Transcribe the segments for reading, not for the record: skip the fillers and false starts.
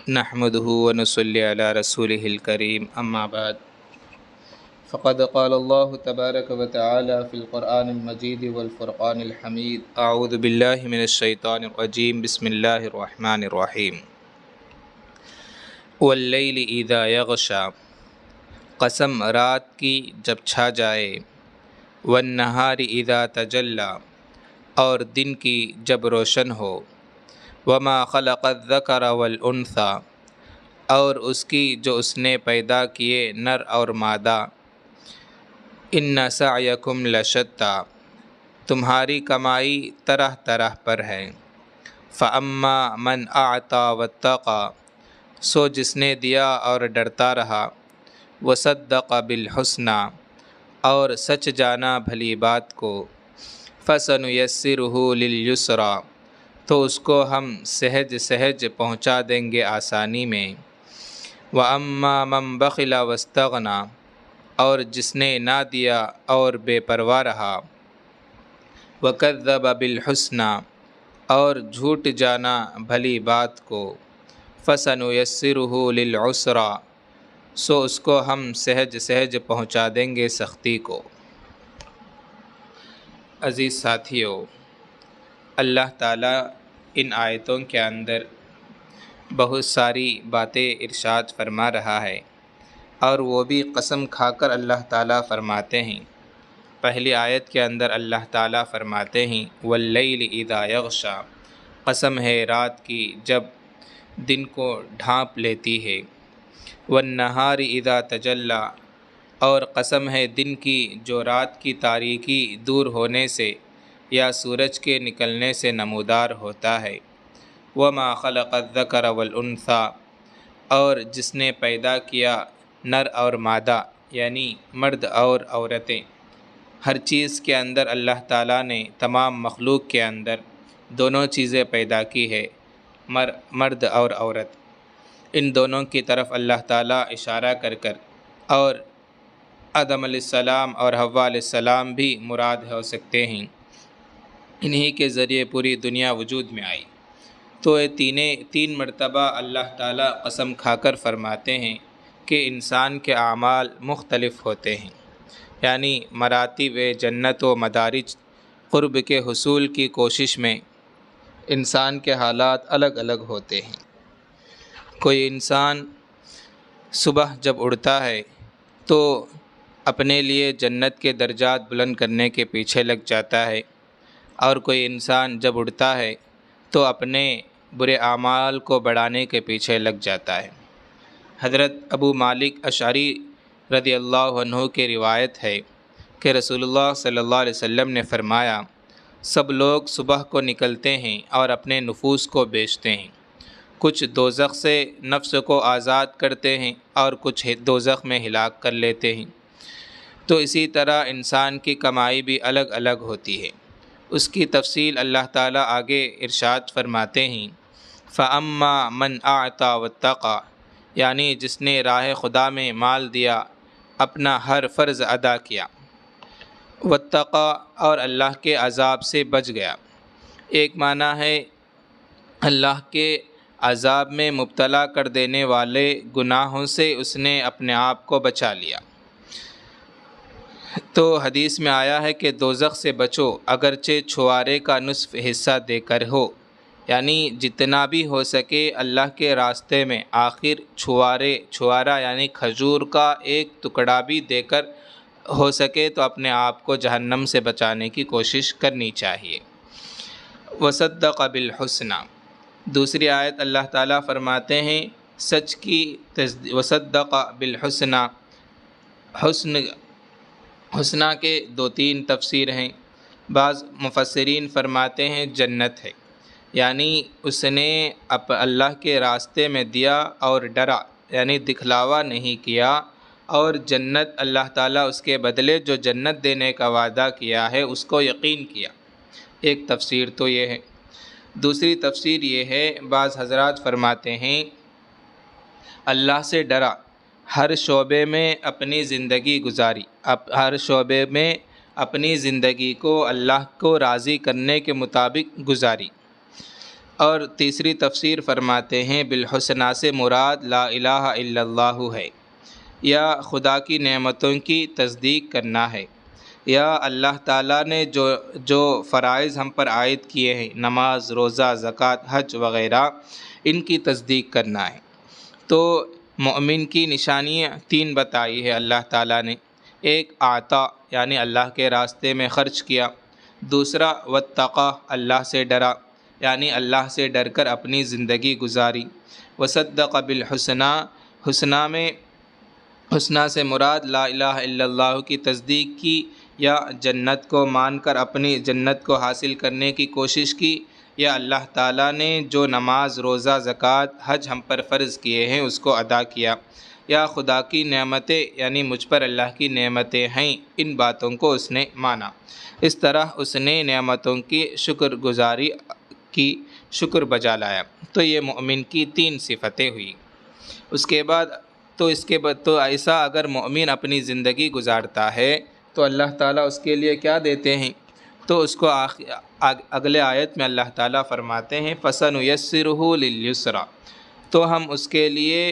نحمده ونصلي على رسوله الكريم اما بعد فقد قال الله تبارك وتعالى في القرآن المجيد والفرقان الحميد اعوذ بالله من الشيطان الرجيم بسم الله الرحمن الرحيم واللیل اذا یغشا، قسم رات کی جب چھا جائے، والنہار اذا تجلی، اور دن کی جب روشن ہو، وما خلق الذکر والانثی، اور اس کی جو اس نے پیدا کیے نر اور مادہ، ان سعیکم لشتی، تمہاری کمائی طرح طرح پر ہے، فاما من اعطی واتقی، سو جس نے دیا اور ڈرتا رہا، وصدق بالحسنی، اور سچ جانا بھلی بات کو، فسنیسرہ للیسری، تو اس کو ہم سہج سہج پہنچا دیں گے آسانی میں، وَأَمَّا مَن بَخِلَ وَاسْتَغْنَىٰ، اور جس نے نہ دیا اور بے پرواہ رہا، وَكَذَّبَ بِالْحُسْنَىٰ، اور جھوٹ جانا بھلی بات کو، فَسَنُيَسِّرُهُ لِلْعُسْرَىٰ، سو اس کو ہم سہج سہج پہنچا دیں گے سختی کو۔ عزیز ساتھیو، اللہ تعالیٰ ان آیتوں کے اندر بہت ساری باتیں ارشاد فرما رہا ہے، اور وہ بھی قسم کھا کر اللہ تعالیٰ فرماتے ہیں۔ پہلی آیت کے اندر اللہ تعالیٰ فرماتے ہیں واللیل اذا یغشا، قسم ہے رات کی جب دن کو ڈھانپ لیتی ہے، والنہار اذا تجلی، اور قسم ہے دن کی جو رات کی تاریکی دور ہونے سے یا سورج کے نکلنے سے نمودار ہوتا ہے، وما خلق الذکر والانثی، اور جس نے پیدا کیا نر اور مادہ یعنی مرد اور عورتیں، ہر چیز کے اندر اللہ تعالیٰ نے تمام مخلوق کے اندر دونوں چیزیں پیدا کی ہے، مرد اور عورت، ان دونوں کی طرف اللہ تعالیٰ اشارہ کر کر، اور آدم علیہ السلام اور حوا علیہ السلام بھی مراد ہو سکتے ہیں، انہی کے ذریعے پوری دنیا وجود میں آئی۔ تو یہ تین مرتبہ اللہ تعالیٰ قسم کھا کر فرماتے ہیں کہ انسان کے اعمال مختلف ہوتے ہیں، یعنی مراتب جنت و مدارج قرب کے حصول کی کوشش میں انسان کے حالات الگ الگ ہوتے ہیں۔ کوئی انسان صبح جب اٹھتا ہے تو اپنے لیے جنت کے درجات بلند کرنے کے پیچھے لگ جاتا ہے، اور کوئی انسان جب اٹھتا ہے تو اپنے برے اعمال کو بڑھانے کے پیچھے لگ جاتا ہے۔ حضرت ابو مالک اشعری رضی اللہ عنہ کی روایت ہے کہ رسول اللہ صلی اللہ علیہ وسلم نے فرمایا، سب لوگ صبح کو نکلتے ہیں اور اپنے نفوس کو بیچتے ہیں، کچھ دوزخ سے نفس کو آزاد کرتے ہیں اور کچھ دوزخ میں ہلاک کر لیتے ہیں۔ تو اسی طرح انسان کی کمائی بھی الگ الگ ہوتی ہے، اس کی تفصیل اللہ تعالیٰ آگے ارشاد فرماتے ہیں، فَأَمَّا مَنْ أَعْطَى وَاتَّقَى، یعنی جس نے راہ خدا میں مال دیا، اپنا ہر فرض ادا کیا، واتقى، اور اللہ کے عذاب سے بچ گیا۔ ایک معنی ہے اللہ کے عذاب میں مبتلا کر دینے والے گناہوں سے اس نے اپنے آپ کو بچا لیا۔ تو حدیث میں آیا ہے کہ دوزخ سے بچو اگرچہ چھوارے کا نصف حصہ دے کر ہو، یعنی جتنا بھی ہو سکے اللہ کے راستے میں آخر چھوارا یعنی کھجور کا ایک ٹکڑا بھی دے کر ہو سکے تو اپنے آپ کو جہنم سے بچانے کی کوشش کرنی چاہیے۔ وصدق بالحسنی، دوسری آیت اللہ تعالیٰ فرماتے ہیں سچ کی وصدق بالحسنی، حسنہ کے دو تین تفسیر ہیں۔ بعض مفسرین فرماتے ہیں جنت ہے، یعنی اس نے اللہ کے راستے میں دیا اور ڈرا، یعنی دکھلاوا نہیں کیا، اور جنت اللہ تعالیٰ اس کے بدلے جو جنت دینے کا وعدہ کیا ہے اس کو یقین کیا۔ ایک تفسیر تو یہ ہے۔ دوسری تفسیر یہ ہے، بعض حضرات فرماتے ہیں اللہ سے ڈرا، ہر شعبے میں اپنی زندگی گزاری، ہر شعبے میں اپنی زندگی کو اللہ کو راضی کرنے کے مطابق گزاری، اور تیسری تفسیر فرماتے ہیں بالحسنہ سے مراد لا الہ الا اللہ ہے، یا خدا کی نعمتوں کی تصدیق کرنا ہے، یا اللہ تعالیٰ نے جو فرائض ہم پر عائد کیے ہیں، نماز، روزہ، زکوٰۃ، حج وغیرہ، ان کی تصدیق کرنا ہے۔ تو مومن کی نشانیاں 3 بتائی ہے اللہ تعالیٰ نے۔ ایک عطا یعنی اللہ کے راستے میں خرچ کیا، دوسرا واتقا اللہ سے ڈرا یعنی اللہ سے ڈر کر اپنی زندگی گزاری، وصدق بالحسنہ، حسنہ سے مراد لا الہ الا اللہ کی تصدیق کی، یا جنت کو مان کر اپنی جنت کو حاصل کرنے کی کوشش کی، یا اللہ تعالیٰ نے جو نماز، روزہ، زکوٰۃ، حج ہم پر فرض کیے ہیں اس کو ادا کیا، یا خدا کی نعمتیں یعنی مجھ پر اللہ کی نعمتیں ہیں، ان باتوں کو اس نے مانا۔ اس طرح اس نے نعمتوں کی شکر گزاری کی، شکر بجا لایا۔ تو یہ مومن کی 3 صفتیں ہوئی۔ اس کے بعد تو ایسا اگر مومن اپنی زندگی گزارتا ہے تو اللہ تعالیٰ اس کے لیے کیا دیتے ہیں؟ تو اس کو اگلے آیت میں اللہ تعالیٰ فرماتے ہیں فَسَنُيَسِّرُهُ لِلْيُسْرَى، تو ہم اس کے لیے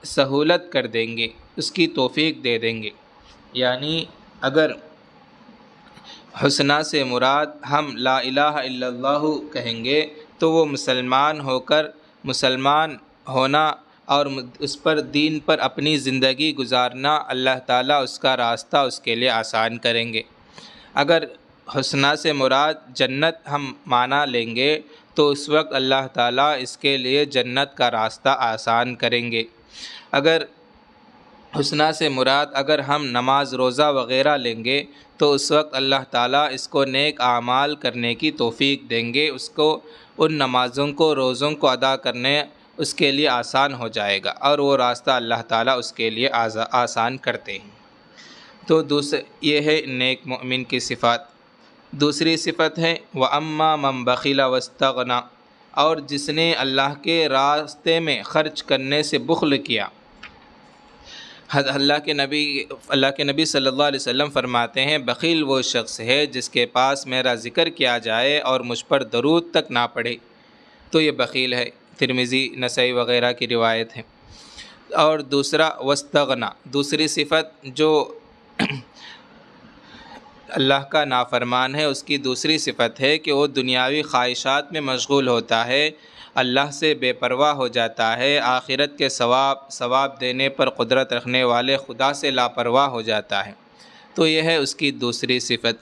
سہولت کر دیں گے، اس کی توفیق دے دیں گے۔ یعنی اگر حسنہ سے مراد ہم لا الہ الا اللہ کہیں گے تو وہ مسلمان ہونا اور اس پر دین پر اپنی زندگی گزارنا، اللہ تعالیٰ اس کا راستہ اس کے لیے آسان کریں گے۔ اگر حسنہ سے مراد جنت ہم مانا لیں گے تو اس وقت اللہ تعالیٰ اس کے لیے جنت کا راستہ آسان کریں گے۔ اگر حسنہ سے مراد اگر ہم نماز، روزہ وغیرہ لیں گے تو اس وقت اللہ تعالیٰ اس کو نیک اعمال کرنے کی توفیق دیں گے، اس کو ان نمازوں کو، روزوں کو ادا کرنے اس کے لیے آسان ہو جائے گا، اور وہ راستہ اللہ تعالیٰ اس کے لیے آسان کرتے ہیں۔ تو یہ ہے نیک مومن کی صفات۔ دوسری صفت ہے وَأَمَّا مَنْ بَخِلَ وَاسْتَغْنَى، اور جس نے اللہ کے راستے میں خرچ کرنے سے بخل کیا۔ اللہ کے نبی صلی اللہ علیہ وسلم فرماتے ہیں بخیل وہ شخص ہے جس کے پاس میرا ذکر کیا جائے اور مجھ پر درود تک نہ پڑھے، تو یہ بخیل ہے۔ ترمذی، نسائی وغیرہ کی روایت ہے۔ اور دوسرا واستغنى، دوسری صفت جو اللہ کا نافرمان ہے اس کی دوسری صفت ہے کہ وہ دنیاوی خواہشات میں مشغول ہوتا ہے، اللہ سے بے پرواہ ہو جاتا ہے، آخرت کے ثواب دینے پر قدرت رکھنے والے خدا سے لاپرواہ ہو جاتا ہے۔ تو یہ ہے اس کی دوسری صفت۔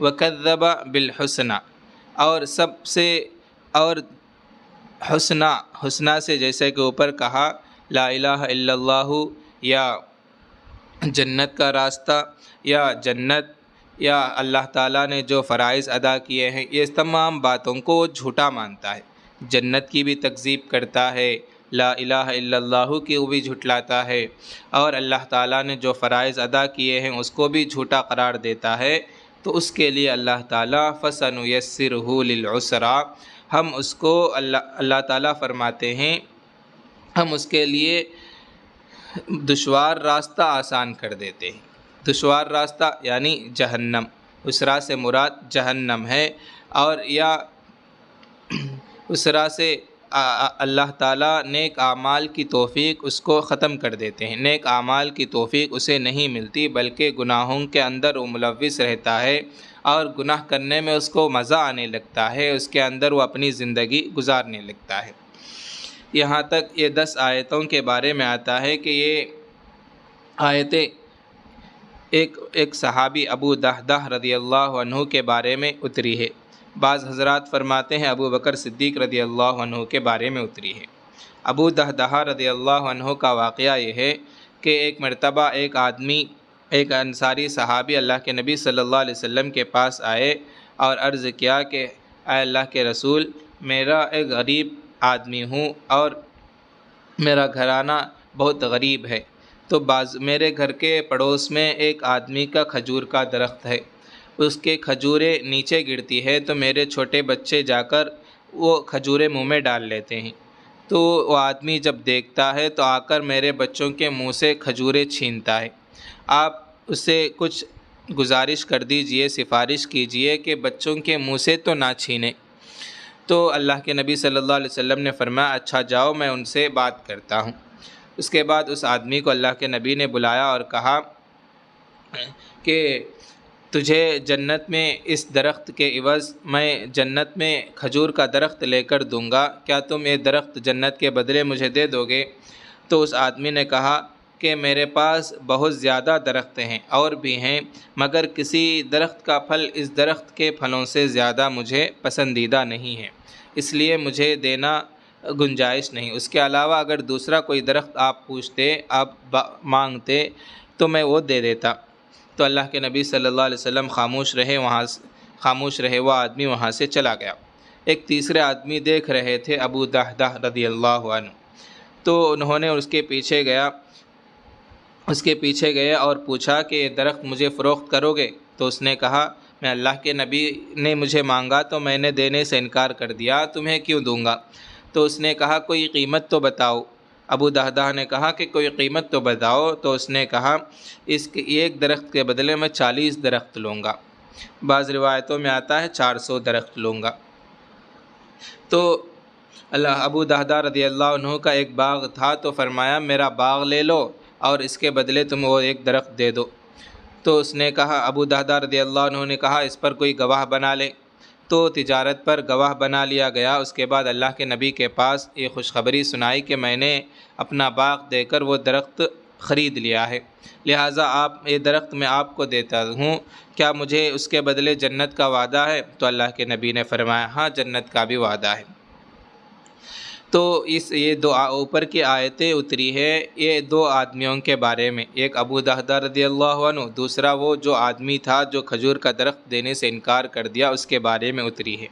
وَكَذَّبَ بِالْحُسْنَى، اور حسنہ سے جیسے کہ اوپر کہا لا الہ الا اللہ، یا جنت کا راستہ، یا جنت، یا اللہ تعالیٰ نے جو فرائض ادا کیے ہیں، یہ تمام باتوں کو وہ جھوٹا مانتا ہے۔ جنت کی بھی تکذیب کرتا ہے، لا الہ الا اللہ کی بھی جھٹلاتا ہے، اور اللہ تعالیٰ نے جو فرائض ادا کیے ہیں اس کو بھی جھوٹا قرار دیتا ہے۔ تو اس کے لیے اللہ تعالیٰ فَسَنُيَسِّرُهُ لِلْعُسْرَى، ہم اس کو اللہ تعالیٰ فرماتے ہیں ہم اس کے لیے دشوار راستہ آسان کر دیتے ہیں۔ دشوار راستہ یعنی جہنم، اسرا سے مراد جہنم ہے، اور یا اسرا سے اللہ تعالیٰ نیک اعمال کی توفیق اس کو ختم کر دیتے ہیں۔ نیک اعمال کی توفیق اسے نہیں ملتی، بلکہ گناہوں کے اندر وہ ملوث رہتا ہے، اور گناہ کرنے میں اس کو مزہ آنے لگتا ہے، اس کے اندر وہ اپنی زندگی گزارنے لگتا ہے۔ یہاں تک یہ 10 آیتوں کے بارے میں آتا ہے کہ یہ آیتیں ایک صحابی ابو دحدہ رضی اللہ عنہ کے بارے میں اتری ہے۔ بعض حضرات فرماتے ہیں ابو بکر صدیق رضی اللہ عنہ کے بارے میں اتری ہے۔ ابو دحدہ رضی اللہ عنہ کا واقعہ یہ ہے کہ ایک مرتبہ ایک انصاری صحابی اللہ کے نبی صلی اللہ علیہ وسلم کے پاس آئے اور عرض کیا کہ اے اللہ کے رسول، میرا ایک غریب آدمی ہوں اور میرا گھرانہ بہت غریب ہے، تو میرے گھر کے پڑوس میں ایک آدمی کا کھجور کا درخت ہے، اس کے کھجوریں نیچے گرتی ہے تو میرے چھوٹے بچے جا کر وہ کھجوریں منہ میں ڈال لیتے ہیں، تو وہ آدمی جب دیکھتا ہے تو آ کر میرے بچوں کے منہ سے کھجوریں چھینتا ہے۔ آپ اسے کچھ گزارش کر دیجئے، سفارش کیجئے کہ بچوں کے منہ سے تو نہ چھینے۔ تو اللہ کے نبی صلی اللہ علیہ وسلم نے فرمایا اچھا جاؤ میں ان سے بات کرتا ہوں۔ اس کے بعد اس آدمی کو اللہ کے نبی نے بلایا اور کہا کہ تجھے جنت میں اس درخت کے عوض میں جنت میں کھجور کا درخت لے کر دوں گا، کیا تم یہ درخت جنت کے بدلے مجھے دے دو گے؟ تو اس آدمی نے کہا کہ میرے پاس بہت زیادہ درخت ہیں اور بھی ہیں، مگر کسی درخت کا پھل اس درخت کے پھلوں سے زیادہ مجھے پسندیدہ نہیں ہے، اس لیے مجھے دینا گنجائش نہیں۔ اس کے علاوہ اگر دوسرا کوئی درخت آپ پوچھتے، آپ مانگتے تو میں وہ دے دیتا۔ تو اللہ کے نبی صلی اللہ علیہ وسلم خاموش رہے، وہ آدمی وہاں سے چلا گیا۔ ایک تیسرے آدمی دیکھ رہے تھے، ابو دہدہ رضی اللہ عنہ، تو انہوں نے اس کے پیچھے گئے اور پوچھا کہ یہ درخت مجھے فروخت کرو گے؟ تو اس نے کہا میں اللہ کے نبی نے مجھے مانگا تو میں نے دینے سے انکار کر دیا، تمہیں کیوں دوں گا؟ تو اس نے کہا کوئی قیمت تو بتاؤ۔ ابو دہدہ نے کہا کہ کوئی قیمت تو بتاؤ۔ تو اس نے کہا اس ایک درخت کے بدلے میں 40 درخت لوں گا، بعض روایتوں میں آتا ہے 400 درخت لوں گا۔ تو ابو دہدہ رضی اللہ عنہ کا ایک باغ تھا، تو فرمایا میرا باغ لے لو اور اس کے بدلے تم وہ ایک درخت دے دو۔ تو اس نے کہا، ابو دہدہ رضی اللہ عنہ نے کہا اس پر کوئی گواہ بنا لے۔ تو تجارت پر گواہ بنا لیا گیا۔ اس کے بعد اللہ کے نبی کے پاس یہ خوشخبری سنائی کہ میں نے اپنا باغ دے کر وہ درخت خرید لیا ہے، لہٰذا یہ درخت میں آپ کو دیتا ہوں، کیا مجھے اس کے بدلے جنت کا وعدہ ہے؟ تو اللہ کے نبی نے فرمایا ہاں جنت کا بھی وعدہ ہے۔ تو یہ دو اوپر کی آیتیں اتری ہے، یہ دو آدمیوں کے بارے میں، ایک ابو دہدہ رضی اللہ عنہ، دوسرا وہ جو آدمی تھا جو کھجور کا درخت دینے سے انکار کر دیا، اس کے بارے میں اتری ہے۔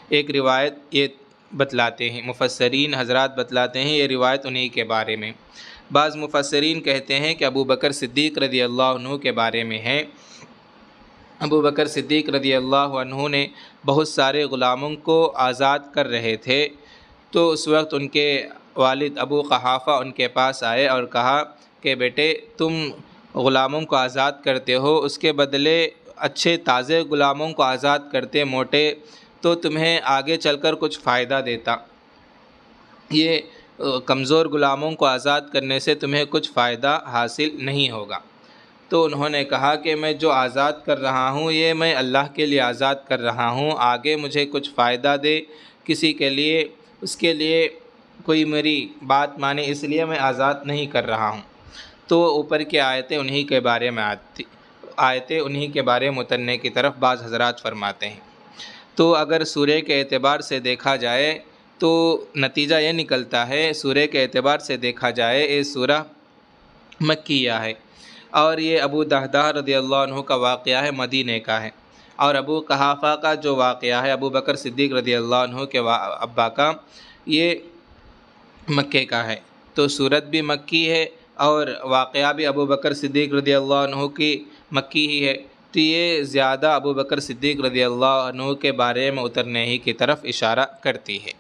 ایک روایت یہ بتلاتے ہیں، مفسرین حضرات بتلاتے ہیں یہ روایت انہی کے بارے میں۔ بعض مفسرین کہتے ہیں کہ ابو بکر صدیق رضی اللہ عنہ کے بارے میں ہے۔ ابو بکر صدیق رضی اللہ عنہ نے بہت سارے غلاموں کو آزاد کر رہے تھے، تو اس وقت ان کے والد ابو قحافہ ان کے پاس آئے اور کہا کہ بیٹے تم غلاموں کو آزاد کرتے ہو، اس کے بدلے اچھے تازے غلاموں کو آزاد کرتے موٹے تو تمہیں آگے چل کر کچھ فائدہ دیتا، یہ کمزور غلاموں کو آزاد کرنے سے تمہیں کچھ فائدہ حاصل نہیں ہوگا۔ تو انہوں نے کہا کہ میں جو آزاد کر رہا ہوں یہ میں اللہ کے لیے آزاد کر رہا ہوں، آگے مجھے کچھ فائدہ دے کسی کے لیے، اس کے لیے کوئی میری بات مانے، اس لیے میں آزاد نہیں کر رہا ہوں۔ تو اوپر کی آیتیں انہی کے بارے میں انہی کے بارے میں اترنے کی طرف بعض حضرات فرماتے ہیں۔ تو اگر سورہ کے اعتبار سے دیکھا جائے تو نتیجہ یہ نکلتا ہے، سورہ کے اعتبار سے دیکھا جائے یہ سورہ مکیہ ہے، اور یہ ابو دہدہ رضی اللہ عنہ کا واقعہ ہے، مدینہ کا ہے، اور ابو قحافہ کا جو واقعہ ہے ابو بکر صدیق رضی اللہ عنہ کے ابا کا، یہ مکے کا ہے۔ تو سورت بھی مکی ہے اور واقعہ بھی ابو بکر صدیق رضی اللہ عنہ کی مکی ہی ہے، تو یہ زیادہ ابو بکر صدیق رضی اللہ عنہ کے بارے میں اترنے ہی کی طرف اشارہ کرتی ہے۔